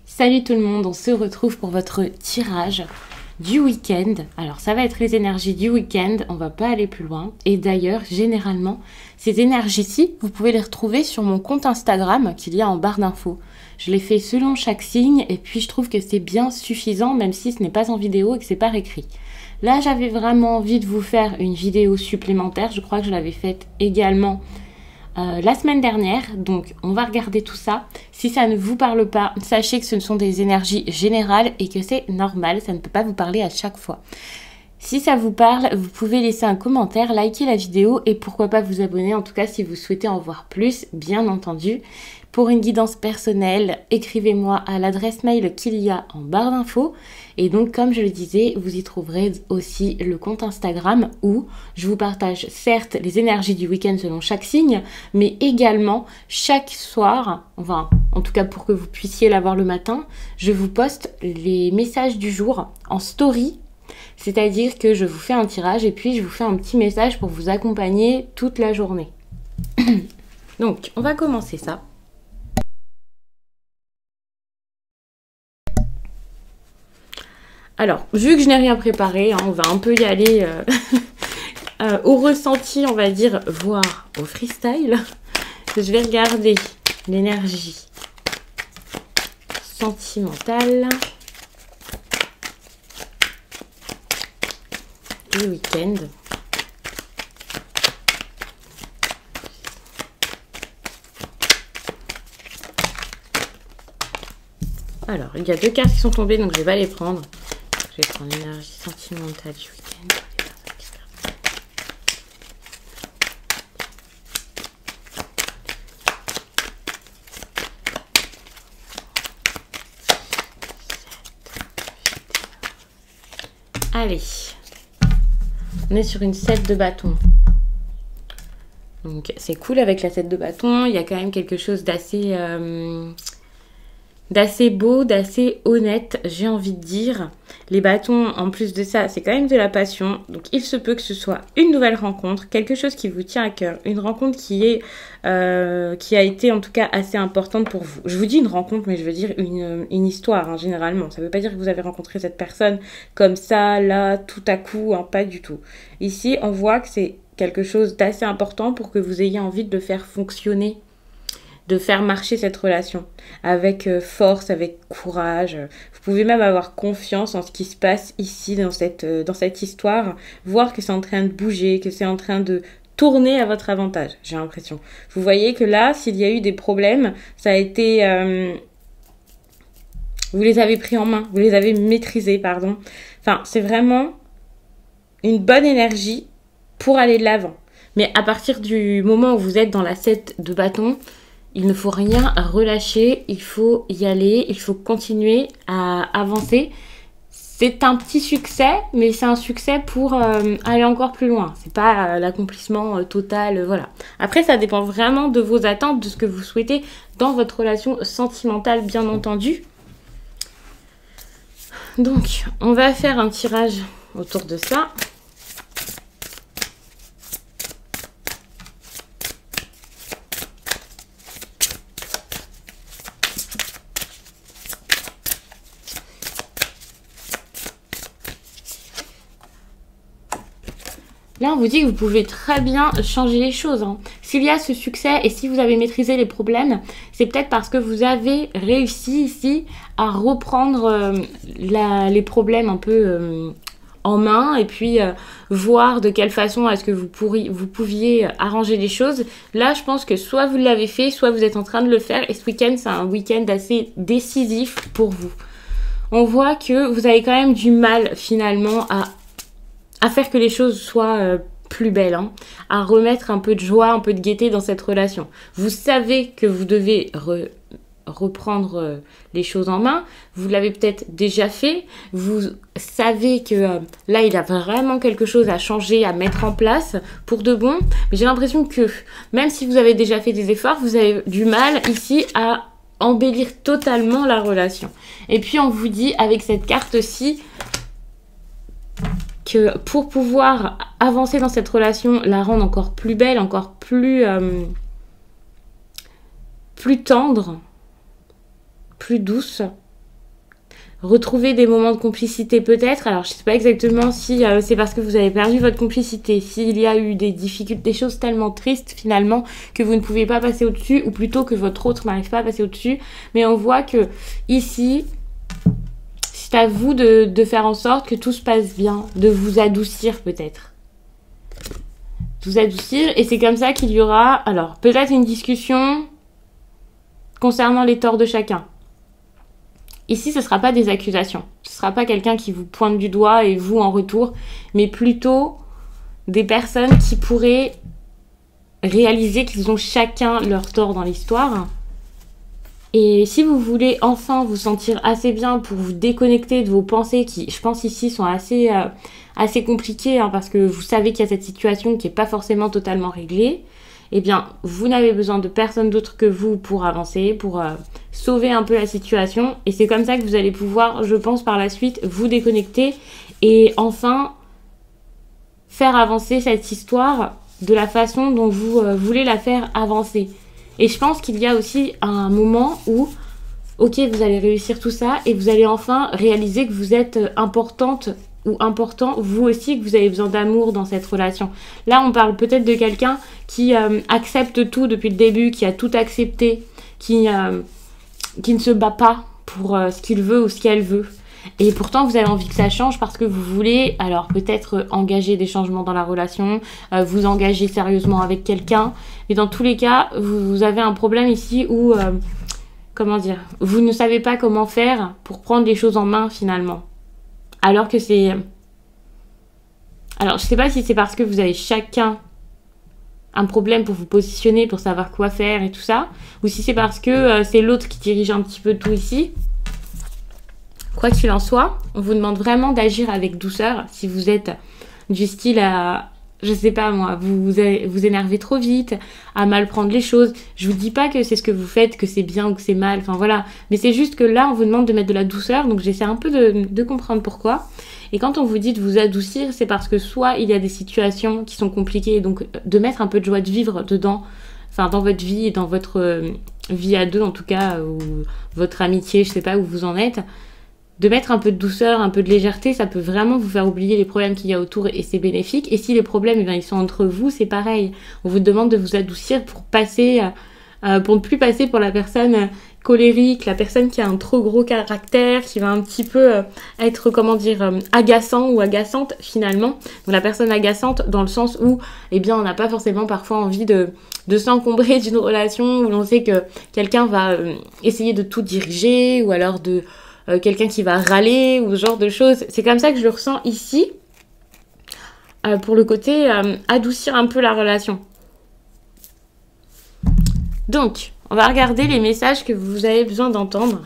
Salut tout le monde, on se retrouve pour votre tirage du week-end. Alors ça va être les énergies du week-end, on va pas aller plus loin. Et d'ailleurs, généralement, ces énergies-ci, vous pouvez les retrouver sur mon compte Instagram qu'il y a en barre d'infos. Je les fais selon chaque signe et puis je trouve que c'est bien suffisant même si ce n'est pas en vidéo et que c'est par écrit. Là, j'avais vraiment envie de vous faire une vidéo supplémentaire. Je crois que je l'avais faite également la semaine dernière, donc on va regarder tout ça. Si ça ne vous parle pas, sachez que ce sont des énergies générales et que c'est normal, ça ne peut pas vous parler à chaque fois. Si ça vous parle, vous pouvez laisser un commentaire, liker la vidéo et pourquoi pas vous abonner, en tout cas si vous souhaitez en voir plus, bien entendu. Pour une guidance personnelle, écrivez-moi à l'adresse mail qu'il y a en barre d'infos. Et donc, comme je le disais, vous y trouverez aussi le compte Instagram où je vous partage certes les énergies du week-end selon chaque signe, mais également chaque soir, enfin, en tout cas pour que vous puissiez l'avoir le matin, je vous poste les messages du jour en story. C'est-à-dire que je vous fais un tirage et puis je vous fais un petit message pour vous accompagner toute la journée. Donc, on va commencer ça. Alors, vu que je n'ai rien préparé, hein, on va un peu y aller au ressenti, on va dire, voire au freestyle. Je vais regarder l'énergie sentimentale du week-end. Alors, il y a deux cartes qui sont tombées, donc je vais pas les prendre. Je vais prendre l'énergie sentimentale du week-end. Allez, on est sur une 7 de bâton. Donc c'est cool avec la 7 de bâton, il y a quand même quelque chose d'assez beau, d'assez honnête, j'ai envie de dire. Les bâtons, en plus de ça, c'est quand même de la passion. Donc il se peut que ce soit une nouvelle rencontre, quelque chose qui vous tient à cœur, une rencontre qui a été en tout cas assez importante pour vous. Je vous dis une rencontre, mais je veux dire une histoire, hein, généralement. Ça ne veut pas dire que vous avez rencontré cette personne comme ça, là, tout à coup, hein, pas du tout. Ici, on voit que c'est quelque chose d'assez important pour que vous ayez envie de le faire fonctionner, de faire marcher cette relation avec force, avec courage. Vous pouvez même avoir confiance en ce qui se passe ici dans cette histoire, voir que c'est en train de bouger, que c'est en train de tourner à votre avantage, j'ai l'impression. Vous voyez que là, s'il y a eu des problèmes, ça a été... vous les avez pris en main, vous les avez maîtrisés, pardon. Enfin, c'est vraiment une bonne énergie pour aller de l'avant. Mais à partir du moment où vous êtes dans la 7 de bâton, il ne faut rien relâcher, il faut y aller, il faut continuer à avancer. C'est un petit succès, mais c'est un succès pour aller encore plus loin. C'est pas l'accomplissement total, voilà. Après, ça dépend vraiment de vos attentes, de ce que vous souhaitez dans votre relation sentimentale, bien entendu. Donc, on va faire un tirage autour de ça. Là, on vous dit que vous pouvez très bien changer les choses, hein. S'il y a ce succès et si vous avez maîtrisé les problèmes, c'est peut-être parce que vous avez réussi ici à reprendre les problèmes un peu en main et puis voir de quelle façon est-ce que vous pouviez arranger les choses. Là, je pense que soit vous l'avez fait, soit vous êtes en train de le faire et ce week-end, c'est un week-end assez décisif pour vous. On voit que vous avez quand même du mal finalement à faire que les choses soient plus belles, hein, à remettre un peu de joie, un peu de gaieté dans cette relation. Vous savez que vous devez reprendre les choses en main, vous l'avez peut-être déjà fait, vous savez que là il y a vraiment quelque chose à changer, à mettre en place pour de bon, mais j'ai l'impression que même si vous avez déjà fait des efforts, vous avez du mal ici à embellir totalement la relation. Et puis on vous dit avec cette carte-ci que pour pouvoir avancer dans cette relation, la rendre encore plus belle, encore plus plus tendre, plus douce. Retrouver des moments de complicité peut-être. Alors, je ne sais pas exactement si c'est parce que vous avez perdu votre complicité, s'il y a eu des difficultés, des choses tellement tristes finalement que vous ne pouvez pas passer au-dessus, ou plutôt que votre autre n'arrive pas à passer au-dessus. Mais on voit que ici, c'est à vous de faire en sorte que tout se passe bien, de vous adoucir peut-être. Vous adoucir, et c'est comme ça qu'il y aura, alors, peut-être une discussion concernant les torts de chacun. Ici, ce ne sera pas des accusations. Ce ne sera pas quelqu'un qui vous pointe du doigt et vous en retour, mais plutôt des personnes qui pourraient réaliser qu'ils ont chacun leur tort dans l'histoire. Et si vous voulez enfin vous sentir assez bien pour vous déconnecter de vos pensées qui, je pense ici, sont assez compliquées, hein, parce que vous savez qu'il y a cette situation qui n'est pas forcément totalement réglée, eh bien, vous n'avez besoin de personne d'autre que vous pour avancer, pour sauver un peu la situation. Et c'est comme ça que vous allez pouvoir, je pense, par la suite, vous déconnecter et enfin faire avancer cette histoire de la façon dont vous voulez la faire avancer. Et je pense qu'il y a aussi un moment où, ok, vous allez réussir tout ça et vous allez enfin réaliser que vous êtes importante ou important, vous aussi, que vous avez besoin d'amour dans cette relation. Là, on parle peut-être de quelqu'un qui accepte tout depuis le début, qui a tout accepté, qui ne se bat pas pour ce qu'il veut ou ce qu'elle veut. Et pourtant, vous avez envie que ça change parce que vous voulez, alors peut-être engager des changements dans la relation, vous engager sérieusement avec quelqu'un. Mais dans tous les cas, vous avez un problème ici où, comment dire, vous ne savez pas comment faire pour prendre les choses en main finalement. Alors que c'est... Alors, je sais pas si c'est parce que vous avez chacun un problème pour vous positionner, pour savoir quoi faire et tout ça, ou si c'est parce que c'est l'autre qui dirige un petit peu tout ici. Quoi qu'il en soit, on vous demande vraiment d'agir avec douceur. Si vous êtes du style à... Je sais pas moi, vous énervez trop vite, à mal prendre les choses. Je vous dis pas que c'est ce que vous faites, que c'est bien ou que c'est mal, enfin voilà. Mais c'est juste que là, on vous demande de mettre de la douceur, donc j'essaie un peu de comprendre pourquoi. Et quand on vous dit de vous adoucir, c'est parce que soit il y a des situations qui sont compliquées, donc de mettre un peu de joie de vivre dedans, enfin dans votre vie et dans votre vie à deux en tout cas, ou votre amitié, je sais pas où vous en êtes. De mettre un peu de douceur, un peu de légèreté, ça peut vraiment vous faire oublier les problèmes qu'il y a autour et c'est bénéfique. Et si les problèmes, eh bien, ils sont entre vous, c'est pareil. On vous demande de vous adoucir pour passer, pour ne plus passer pour la personne colérique, la personne qui a un trop gros caractère, qui va un petit peu être, comment dire, agaçant ou agaçante finalement. Donc la personne agaçante dans le sens où, eh bien, on n'a pas forcément parfois envie de s'encombrer d'une relation où l'on sait que quelqu'un va essayer de tout diriger ou alors de... quelqu'un qui va râler ou ce genre de choses. C'est comme ça que je le ressens ici, pour le côté adoucir un peu la relation. Donc, on va regarder les messages que vous avez besoin d'entendre.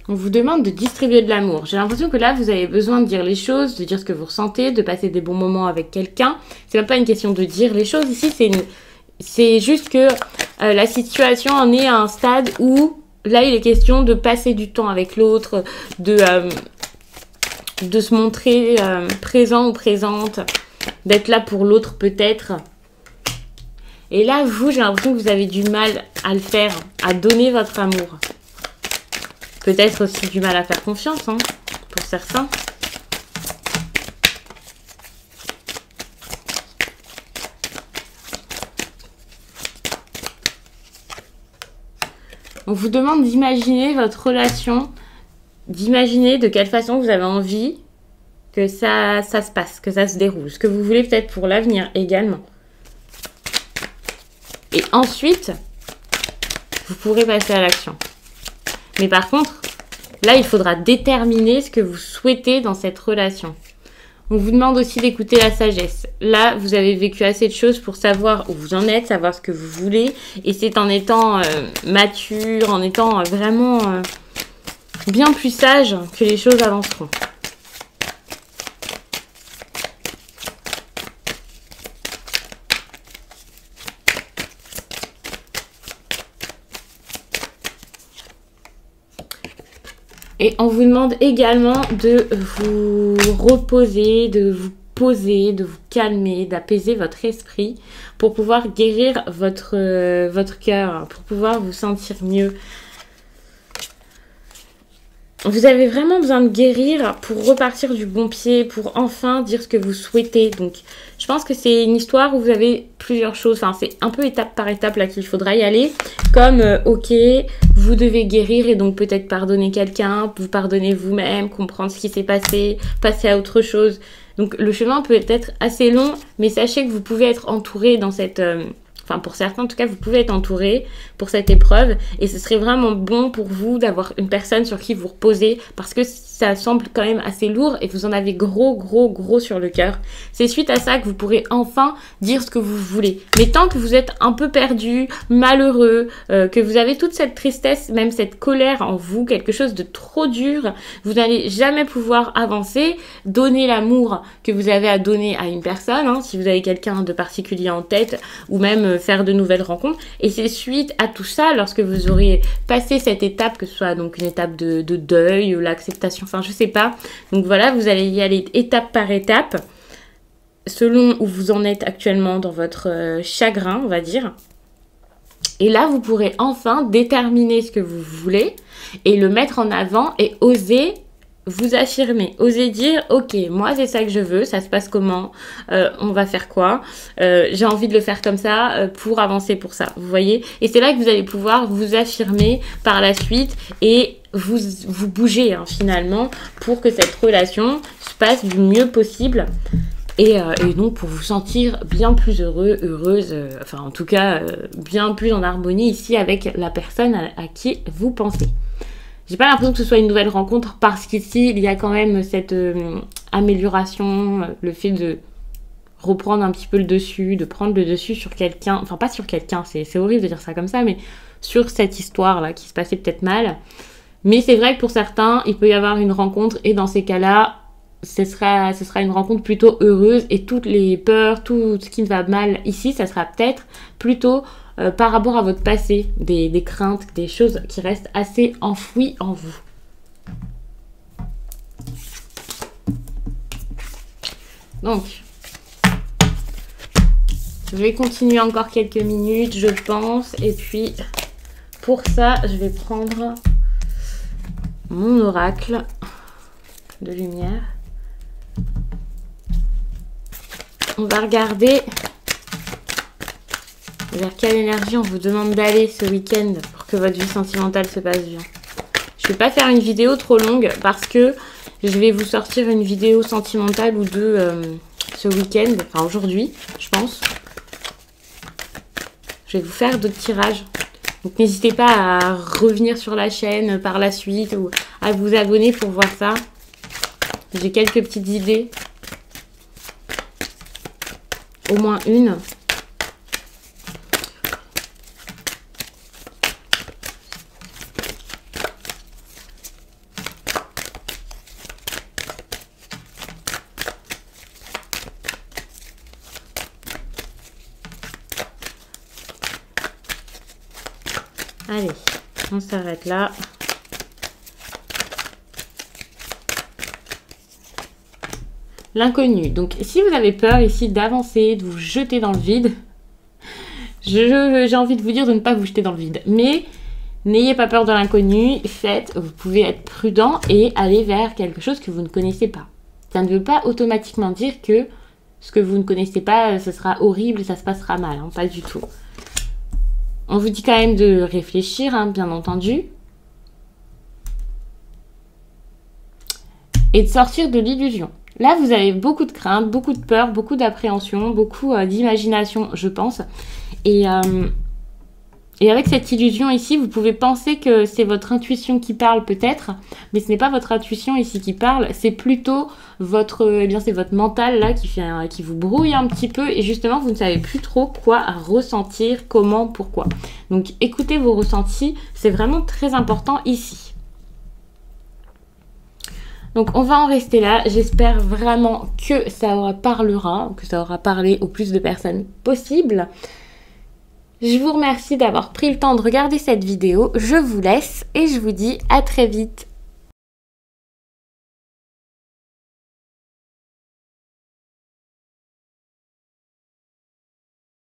On vous demande de distribuer de l'amour. J'ai l'impression que là, vous avez besoin de dire les choses, de dire ce que vous ressentez, de passer des bons moments avec quelqu'un. C'est même pas une question de dire les choses. Ici, c'est juste que la situation en est à un stade où, là, il est question de passer du temps avec l'autre, de se montrer présent ou présente, d'être là pour l'autre peut-être. Et là, vous, j'ai l'impression que vous avez du mal à le faire, à donner votre amour. Peut-être aussi du mal à faire confiance, hein, pour certains. On vous demande d'imaginer votre relation, d'imaginer de quelle façon vous avez envie que ça se passe, que ça se déroule. Ce que vous voulez peut-être pour l'avenir également. Et ensuite, vous pourrez passer à l'action. Mais par contre, là, il faudra déterminer ce que vous souhaitez dans cette relation. On vous demande aussi d'écouter la sagesse. Là, vous avez vécu assez de choses pour savoir où vous en êtes, savoir ce que vous voulez. Et c'est en étant mature, en étant vraiment bien plus sage que les choses avanceront. Et on vous demande également de vous reposer, de vous poser, de vous calmer, d'apaiser votre esprit pour pouvoir guérir votre cœur, pour pouvoir vous sentir mieux. Vous avez vraiment besoin de guérir pour repartir du bon pied, pour enfin dire ce que vous souhaitez. Donc, je pense que c'est une histoire où vous avez plusieurs choses. Enfin, c'est un peu étape par étape là qu'il faudra y aller. Comme, ok, vous devez guérir et donc peut-être pardonner quelqu'un, vous pardonner vous-même, comprendre ce qui s'est passé, passer à autre chose. Donc, le chemin peut être assez long, mais sachez que vous pouvez être entouré dans cette... Enfin, pour certains, en tout cas, vous pouvez être entouré pour cette épreuve. Et ce serait vraiment bon pour vous d'avoir une personne sur qui vous reposez. Parce que ça semble quand même assez lourd et vous en avez gros sur le cœur. C'est suite à ça que vous pourrez enfin dire ce que vous voulez. Mais tant que vous êtes un peu perdu, malheureux, que vous avez toute cette tristesse, même cette colère en vous, quelque chose de trop dur, vous n'allez jamais pouvoir avancer, donner l'amour que vous avez à donner à une personne, hein, si vous avez quelqu'un de particulier en tête, ou même faire de nouvelles rencontres. Et c'est suite à tout ça, lorsque vous aurez passé cette étape, que ce soit donc une étape de deuil, l'acceptation, enfin je sais pas. Donc voilà, vous allez y aller étape par étape, selon où vous en êtes actuellement dans votre chagrin, on va dire. Et là, vous pourrez enfin déterminer ce que vous voulez et le mettre en avant et oser vous affirmer, osez dire, ok, moi c'est ça que je veux, ça se passe comment, on va faire quoi, j'ai envie de le faire comme ça pour avancer pour ça, vous voyez. Et c'est là que vous allez pouvoir vous affirmer par la suite et vous bouger hein, finalement pour que cette relation se passe du mieux possible. Et donc pour vous sentir bien plus heureux, heureuse, enfin en tout cas bien plus en harmonie ici avec la personne à qui vous pensez. J'ai pas l'impression que ce soit une nouvelle rencontre parce qu'ici, il y a quand même cette amélioration, le fait de reprendre un petit peu le dessus, de prendre le dessus sur quelqu'un, enfin pas sur quelqu'un, c'est horrible de dire ça comme ça, mais sur cette histoire-là qui se passait peut-être mal. Mais c'est vrai que pour certains, il peut y avoir une rencontre et dans ces cas-là, ce sera une rencontre plutôt heureuse et toutes les peurs, tout ce qui ne va mal ici, ça sera peut-être plutôt... par rapport à votre passé, des craintes, des choses qui restent assez enfouies en vous. Donc, je vais continuer encore quelques minutes, je pense. Et puis, pour ça, je vais prendre mon oracle de lumière. On va regarder... vers quelle énergie on vous demande d'aller ce week-end pour que votre vie sentimentale se passe bien. Je ne vais pas faire une vidéo trop longue parce que je vais vous sortir une vidéo sentimentale ou deux ce week-end, enfin aujourd'hui, je pense. Je vais vous faire d'autres tirages. Donc n'hésitez pas à revenir sur la chaîne par la suite ou à vous abonner pour voir ça. J'ai quelques petites idées. Au moins une. Allez, on s'arrête là. L'inconnu. Donc, si vous avez peur ici d'avancer, de vous jeter dans le vide, j'ai envie de vous dire de ne pas vous jeter dans le vide. Mais n'ayez pas peur de l'inconnu. Vous pouvez être prudent et aller vers quelque chose que vous ne connaissez pas. Ça ne veut pas automatiquement dire que ce que vous ne connaissez pas, ce sera horrible et ça se passera mal. Hein, pas du tout. On vous dit quand même de réfléchir, hein, bien entendu. Et de sortir de l'illusion. Là, vous avez beaucoup de craintes, beaucoup de peur, beaucoup d'appréhension, beaucoup d'imagination, je pense. Et avec cette illusion ici, vous pouvez penser que c'est votre intuition qui parle peut-être, mais ce n'est pas votre intuition ici qui parle, c'est plutôt c'est votre mental là qui vous brouille un petit peu et justement vous ne savez plus trop quoi ressentir, comment, pourquoi. Donc écoutez vos ressentis, c'est vraiment très important ici. Donc on va en rester là, j'espère vraiment que ça parlera, que ça aura parlé au plus de personnes possible. Je vous remercie d'avoir pris le temps de regarder cette vidéo, je vous laisse et je vous dis à très vite.